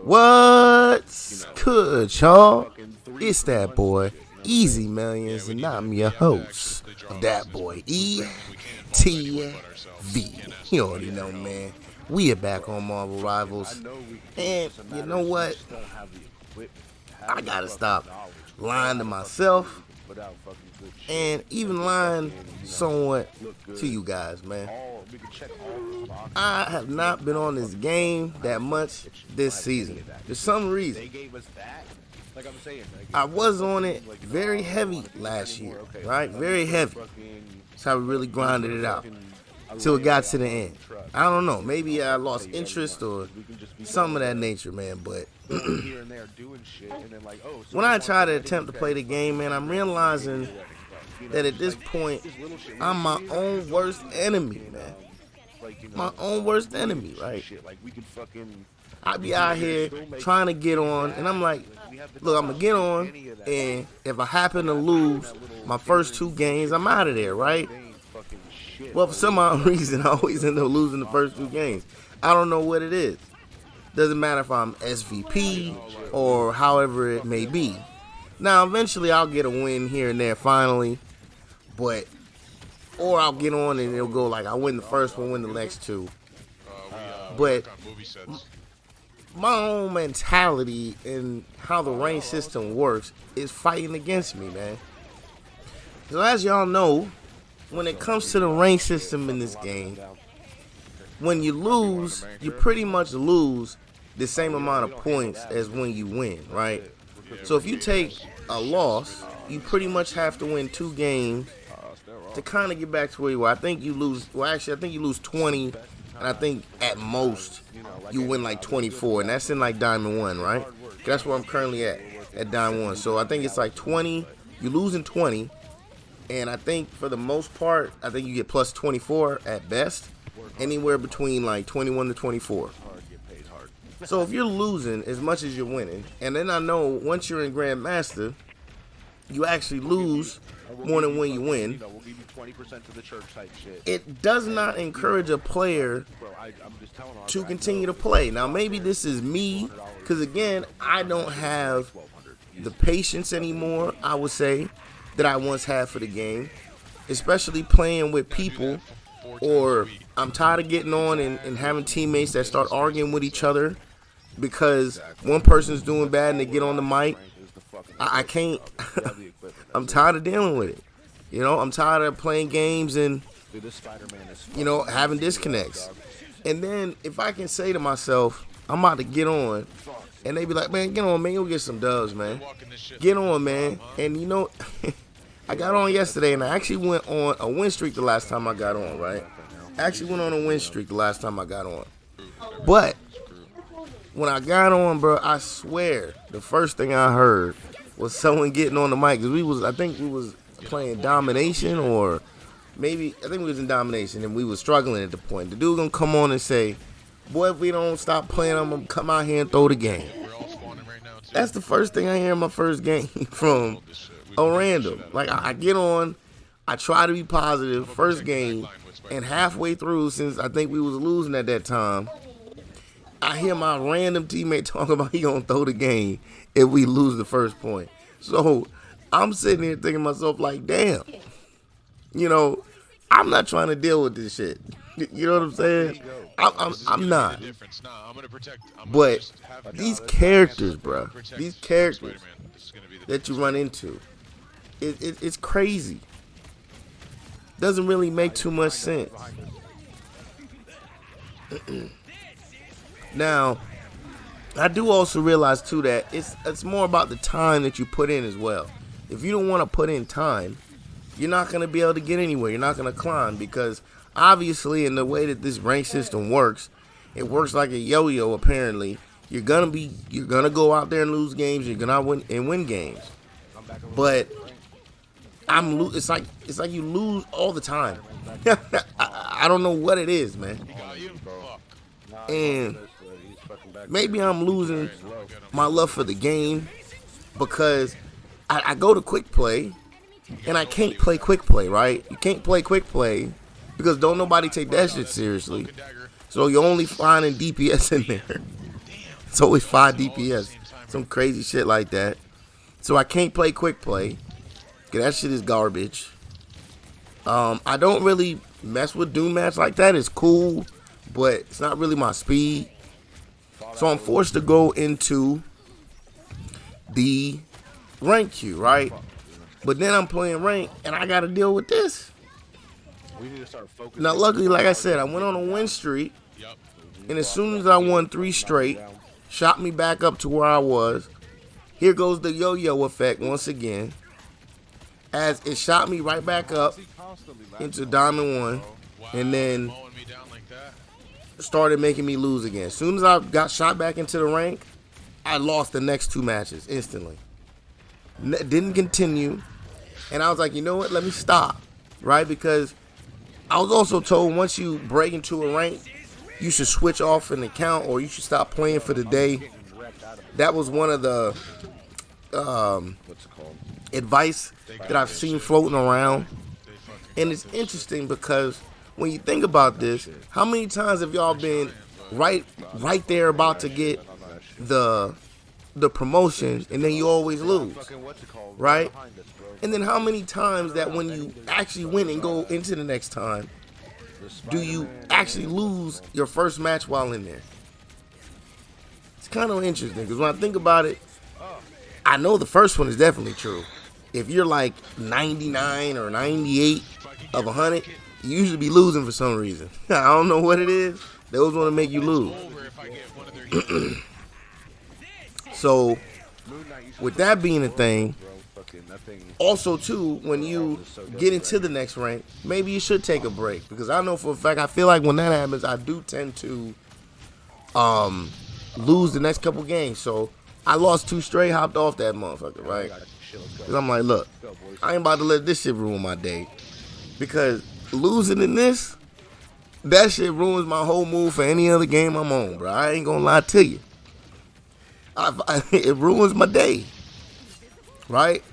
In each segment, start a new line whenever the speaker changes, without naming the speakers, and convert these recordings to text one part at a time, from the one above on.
What's good, y'all? It's that boy, Easy Millions, and I'm your host of that boy, ETV. You already know, man. We are back on Marvel Rivals, and you know what? I gotta stop lying to myself and even lying somewhat to you guys, man. I have not been on this game that much this season. For some reason, I was on it very heavy last year, right? Very heavy. That's how we really grinded it out till it got to the end. I don't know. Maybe I lost interest or some of that nature, man. But when I try to attempt to play the game, man, I'm realizing that at this point, I'm my own worst enemy, man. My own worst enemy, right? I be out here trying to get on, and I'm like, look, I'm going to get on, and if I happen to lose my first two games, I'm out of there, right? Well, for some odd reason, I always end up losing the first two games. I don't know what it is. Doesn't matter if I'm SVP or however it may be. Now, eventually, I'll get a win here and there finally, or I'll get on and it'll go like I win the first one, win the next two. But my own mentality and how the rank system works is fighting against me, man. So as y'all know, when it comes to the rank system in this game, when you lose, you pretty much lose the same amount of points as when you win, right? So if you take a loss, you pretty much have to win 2 games to kind of get back to where you were. I think you lose, I think you lose 20, and I think at most you win like 24, and that's in like Diamond 1, right? That's where I'm currently at Diamond 1. So I think it's like 20, you losing 20, and I think for the most part, I think you get plus 24 at best, anywhere between like 21 to 24. So if you're losing as much as you're winning, and then I know once you're in Grandmaster, you actually lose more than when you win. It does not encourage a player to continue to play. Now, maybe this is me, because again, I don't have the patience anymore, I would say, that I once had for the game, especially playing with people, or I'm tired of getting on and having teammates that start arguing with each other because one person's doing bad and they get on the mic. I can't. I'm tired of dealing with it. You know, I'm tired of playing games and, you know, having disconnects. And then if I can say to myself, I'm about to get on, and they be like, man, get on, man, you'll get some dubs, man. Get on, man. And, you know, I got on yesterday, and I actually went on a win streak the last time I got on, right? I actually went on a win streak the last time I got on. But when I got on, bro, I swear the first thing I heard was someone getting on the mic. Because I think we was playing Domination, or maybe, I think we was in Domination, and we was struggling at the point. The dude gonna come on and say, boy, if we don't stop playing, I'm gonna come out here and throw the game. That's the first thing I hear in my first game from a random. Like, I get on, I try to be positive, first game, and halfway through, since I think we was losing at that time, I hear my random teammate talking about he gonna throw the game if we lose the first point. So I'm sitting here thinking to myself like, damn, you know, I'm not trying to deal with this shit. You know what I'm saying? I'm not. But these characters, bro, these characters that you run into, it's crazy. Doesn't really make too much sense. Now, I do also realize too that it's more about the time that you put in as well. If you don't want to put in time, you're not going to be able to get anywhere. You're not going to climb, because obviously in the way that this rank system works, it works like a yo-yo apparently. You're going to go out there and lose games, you're going to win games. But it's like you lose all the time. I don't know what it is, man. And maybe I'm losing my love for the game because I go to quick play and I can't play quick play, right? You can't play quick play because don't nobody take that shit seriously. So you're only finding DPS in there. It's always 5 DPS. Some crazy shit like that. So I can't play quick play. Cause that shit is garbage. I don't really mess with Doom Match like that. It's cool, but it's not really my speed. So I'm forced to go into the rank queue, right? But then I'm playing rank, and I got to deal with this. Now, luckily, like I said, I went on a win streak, and as soon as I won 3 straight, shot me back up to where I was. Here goes the yo-yo effect once again, as it shot me right back up into Diamond 1, and then started making me lose again. As soon as I got shot back into the rank, I lost the next 2 matches instantly. Didn't continue, and I was like, you know what, let me stop, right? Because I was also told once you break into a rank, you should switch off an account or you should stop playing for the day. That was one of the advice that I've seen floating around. And it's interesting because when you think about this, how many times have y'all been right there about to get the promotion and then you always lose, right? And then how many times that when you actually win and go into the next time, do you actually lose your first match while in there? It's kind of interesting because when I think about it, I know the first one is definitely true. If you're like 99 or 98 of 100, you usually be losing for some reason. I don't know what it is. They always want to make you lose. So, with that being a thing, also too, when you get into the next rank, maybe you should take a break. Because I know for a fact, I feel like when that happens, I do tend to lose the next couple games. So, I lost 2 straight, hopped off that motherfucker, right? Because I'm like, look, I ain't about to let this shit ruin my day. Because losing in this, that shit ruins my whole mood for any other game I'm on, bro. I ain't gonna lie to you. It ruins my day, right?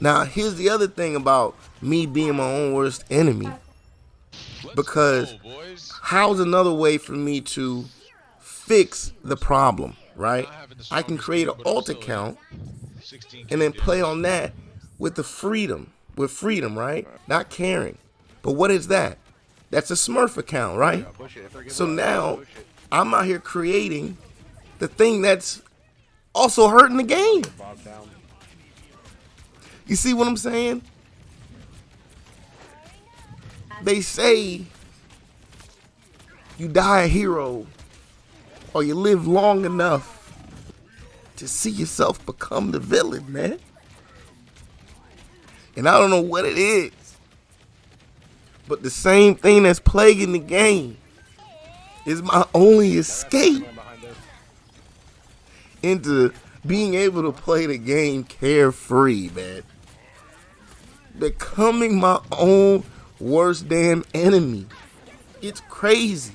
Now, here's the other thing about me being my own worst enemy. Because how's another way for me to fix the problem, right? I can create an alt account and then play on that with freedom, right? Not caring. But what is that? That's a Smurf account, right? So now I'm out here creating the thing that's also hurting the game. You see what I'm saying? They say you die a hero or you live long enough to see yourself become the villain, man. And I don't know what it is, but the same thing that's plaguing the game is my only escape into being able to play the game carefree, man. Becoming my own worst damn enemy. It's crazy.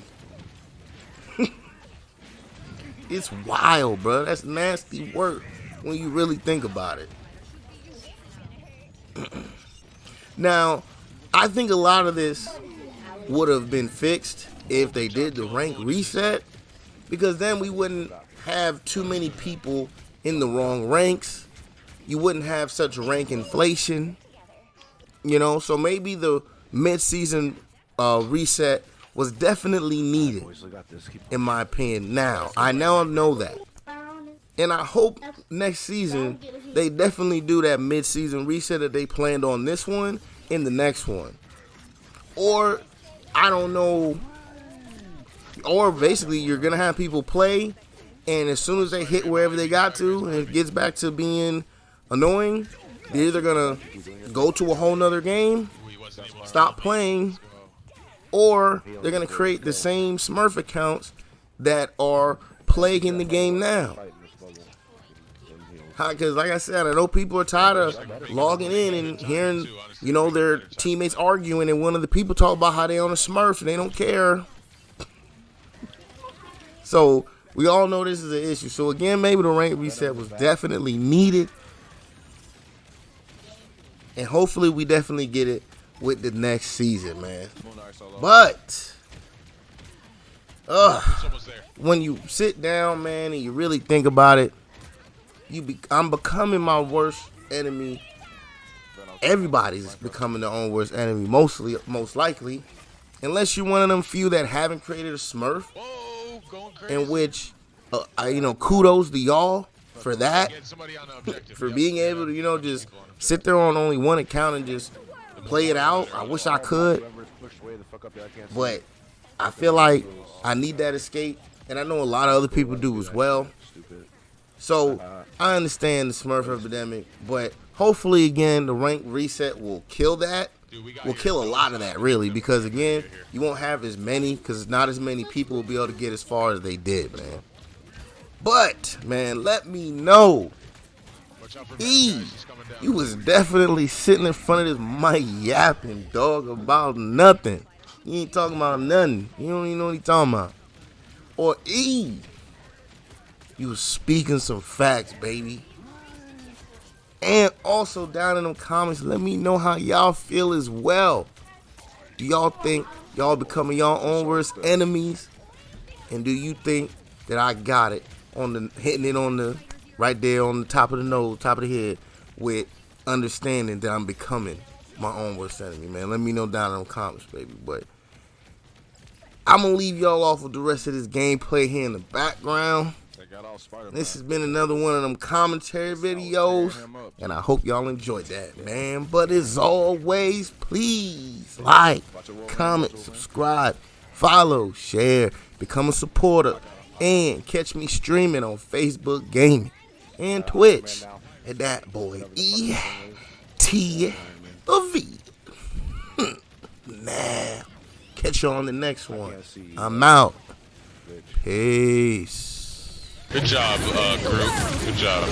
It's wild, bro. That's nasty work when you really think about it. Now, I think a lot of this would have been fixed if they did the rank reset, because then we wouldn't have too many people in the wrong ranks. You wouldn't have such rank inflation, you know. So maybe the mid-season reset was definitely needed, in my opinion. Now I know that, and I hope next season they definitely do that mid-season reset that they planned on this one in the next one. Or I don't know, or basically you're gonna have people play, and as soon as they hit wherever they got to and it gets back to being annoying, they're either gonna go to a whole nother game, stop playing, or they're gonna create the same Smurf accounts that are plaguing the game now. Because like I said, I know people are tired of logging in and hearing, you know, their teammates arguing, and one of the people talk about how they on a Smurf and they don't care. So we all know this is an issue. So again, maybe the rank reset was definitely needed, and hopefully we definitely get it with the next season, man. But When you sit down, man, and you really think about it, I'm becoming my worst enemy. Everybody's becoming their own worst enemy, most likely, unless you're one of them few that haven't created a Smurf. In which, kudos to y'all for that, for being able to, just sit there on only one account and just play it out. I wish I could, but I feel like I need that escape, and I know a lot of other people do as well. So I understand the Smurf epidemic, but hopefully, again, the rank reset will kill that. Will kill a lot of that, really, because, again, you won't have as many, because not as many people will be able to get as far as they did, man. But, man, let me know. E, you was definitely sitting in front of this mic yapping, dog, about nothing. You ain't talking about nothing. You don't even know what he talking about. Or E, you was speaking some facts, baby. And also down in them comments, let me know how y'all feel as well. Do y'all think y'all becoming y'all own worst enemies? And do you think that I got it hitting it on the right there on the top of the nose, top of the head, with understanding that I'm becoming my own worst enemy, man? Let me know down in them comments, baby. But I'm gonna leave y'all off with the rest of this gameplay here in the background. This has been another one of them commentary videos, and I hope y'all enjoyed that, man. But as always, please like, comment, subscribe, follow, share, become a supporter, and catch me streaming on Facebook Gaming and Twitch at that boy E.T. Nah, catch you on the next one. I'm out. Peace.
Good job, group. Good job.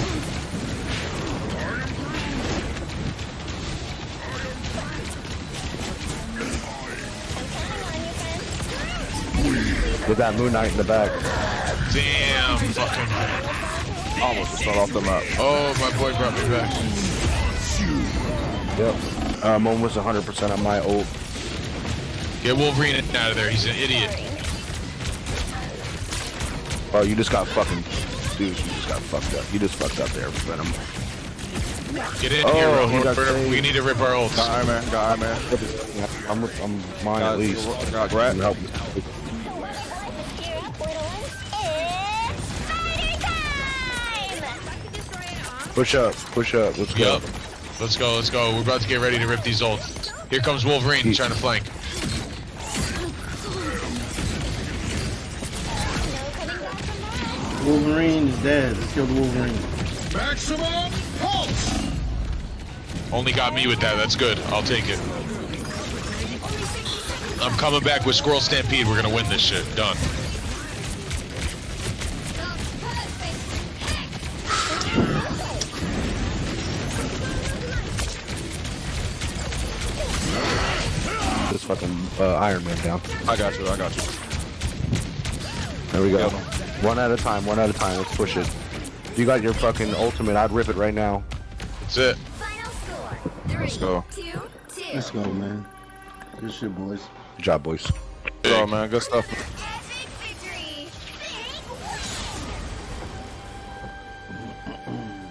With that Moon Knight in the back.
Damn, fucking.
Almost just fell off the map.
Oh, my boy brought me back.
Yep. I'm almost 100% on my ult.
Get Wolverine out of there. He's an idiot.
Oh, you just got fucking... Dude, you just got fucked up. You just fucked up there, Venom.
Get in here, we need to rip our ults.
Got Iron Man, got Iron Man. I'm mine at least.
Got Brett.
Help me. Push up, let's go.
Yep. Let's go, let's go. We're about to get ready to rip these ults. Here comes Wolverine, he's trying to flank.
Wolverine is dead. Let's kill the Wolverine.
Maximum pulse.
Only got me with that, that's good. I'll take it. I'm coming back with Squirrel Stampede. We're gonna win this shit. Done.
This fucking Iron Man down.
I got you.
There we go. One at a time, let's push it. If you got your fucking ultimate, I'd rip it right now.
That's it.
Let's go.
Let's go, man. Good shit, boys.
Good job, boys.
Good job, man. Good stuff.